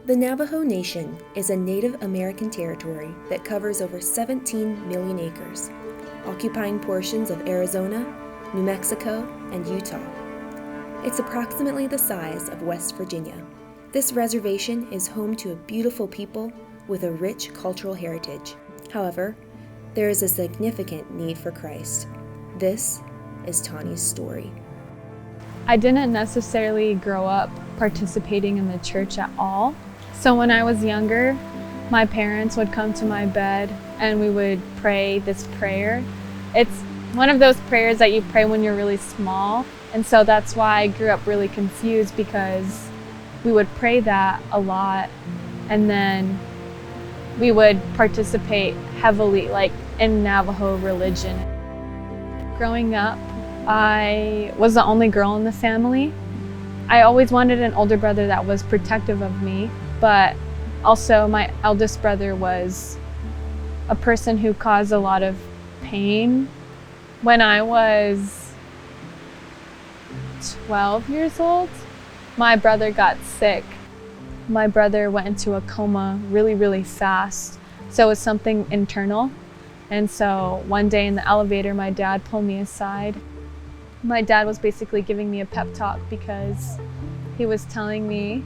The Navajo Nation is a Native American territory that covers over 17 million acres, occupying portions of Arizona, New Mexico, and Utah. It's approximately the size of West Virginia. This reservation is home to a beautiful people with a rich cultural heritage. However, there is a significant need for Christ. This is Tawny's story. I didn't necessarily grow up participating in the church at all. So when I was younger, my parents would come to my bed and we would pray this prayer. It's one of those prayers that you pray when you're really small. And so that's why I grew up really confused, because we would pray that a lot and then we would participate heavily in Navajo religion. Growing up, I was the only girl in the family. I always wanted an older brother that was protective of me, but also my eldest brother was a person who caused a lot of pain. When I was 12 years old, my brother got sick. My brother went into a coma really, really fast. So it was something internal. And so one day in the elevator, my dad pulled me aside. My dad was basically giving me a pep talk because he was telling me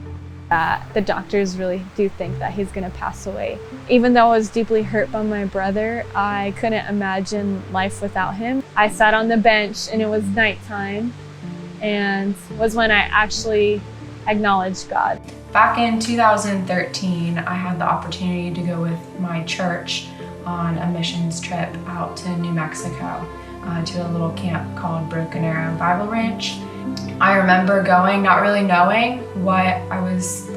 that the doctors really do think that he's gonna pass away. Even though I was deeply hurt by my brother, I couldn't imagine life without him. I sat on the bench and it was nighttime, and was when I actually acknowledged God. Back in 2013, I had the opportunity to go with my church on a missions trip out to New Mexico to a little camp called Broken Arrow Bible Ranch. I remember going, not really knowing what I was,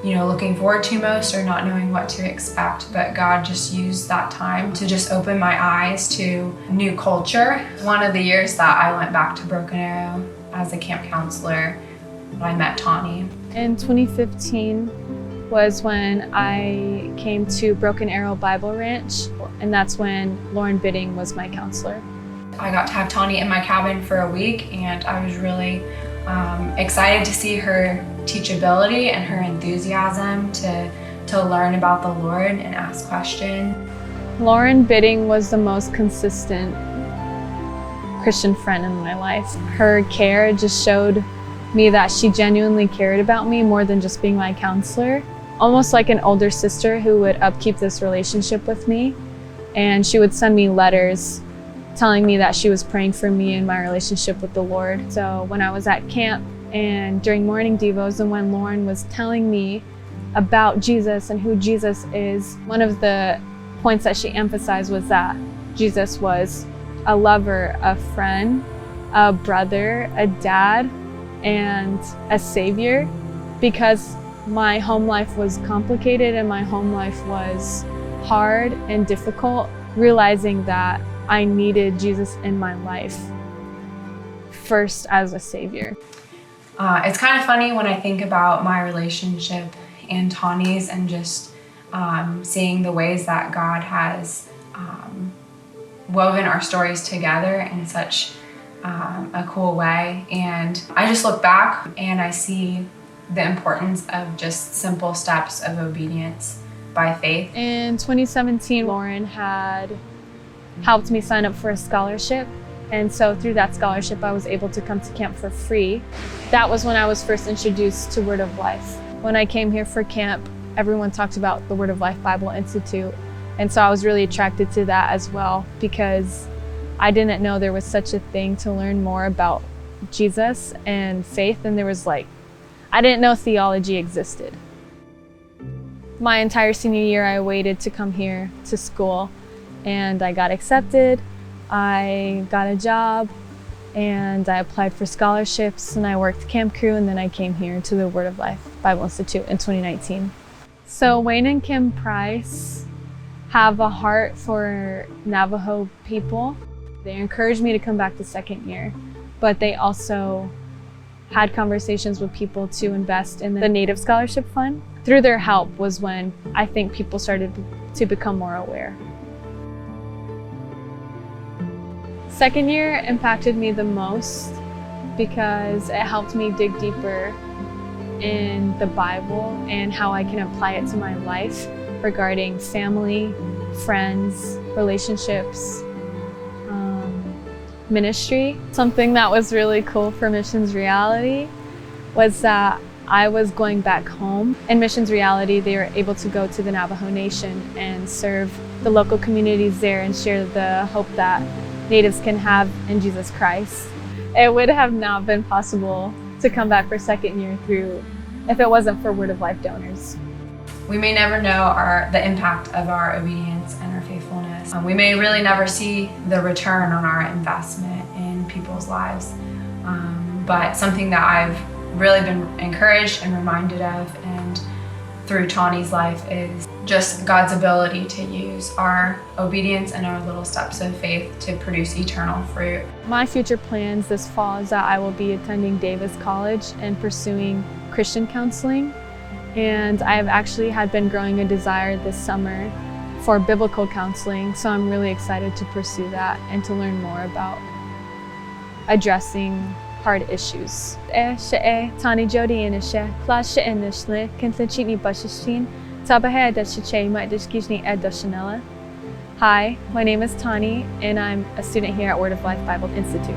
looking forward to most, or not knowing what to expect, but God just used that time to just open my eyes to new culture. One of the years that I went back to Broken Arrow as a camp counselor, I met Tawny. In 2015 was when I came to Broken Arrow Bible Ranch, and that's when Lauren Bidding was my counselor. I got to have Tawny in my cabin for a week, and I was really excited to see her teachability and her enthusiasm to learn about the Lord and ask questions. Lauren Bidding was the most consistent Christian friend in my life. Her care just showed me that she genuinely cared about me more than just being my counselor. Almost like an older sister who would upkeep this relationship with me. And she would send me letters telling me that she was praying for me and my relationship with the Lord. So when I was at camp and during morning devos, and when Lauren was telling me about Jesus and who Jesus is, one of the points that she emphasized was that Jesus was a lover, a friend, a brother, a dad, and a savior. Because my home life was complicated and my home life was hard and difficult, realizing that I needed Jesus in my life first as a savior. It's kind of funny when I think about my relationship and Tawny's, and just seeing the ways that God has woven our stories together in such a cool way. And I just look back and I see the importance of just simple steps of obedience by faith. In 2017, Lauren had helped me sign up for a scholarship. And so through that scholarship, I was able to come to camp for free. That was when I was first introduced to Word of Life. When I came here for camp, everyone talked about the Word of Life Bible Institute. And so I was really attracted to that as well, because I didn't know there was such a thing to learn more about Jesus and faith. And there was I didn't know theology existed. My entire senior year, I waited to come here to school, and I got accepted. I got a job, and I applied for scholarships, and I worked camp crew, and then I came here to the Word of Life Bible Institute in 2019. So Wayne and Kim Price have a heart for Navajo people. They encouraged me to come back the second year, but they also had conversations with people to invest in the Native Scholarship Fund. Through their help was when I think people started to become more aware. Second year impacted me the most because it helped me dig deeper in the Bible and how I can apply it to my life regarding family, friends, relationships, ministry. Something that was really cool for Missions Reality was that I was going back home. In Missions Reality, they were able to go to the Navajo Nation and serve the local communities there and share the hope that Natives can have in Jesus Christ. It would have not been possible to come back for second year through if it wasn't for Word of Life donors. We may never know the impact of our obedience and our faithfulness. We may really never see the return on our investment in people's lives. But something that I've really been encouraged and reminded of, and through Tawny's life, is just God's ability to use our obedience and our little steps of faith to produce eternal fruit. My future plans this fall is that I will be attending Davis College and pursuing Christian counseling. And I have actually been growing a desire this summer for biblical counseling, so I'm really excited to pursue that and to learn more about addressing hard issues. Tawny Jody Inishe, Clash Inishle, Kintlachini Bushishtin, Tabahe Dashichay, Might Dishkishni Ed Dashanella. Hi, my name is Tawny, and I'm a student here at Word of Life Bible Institute.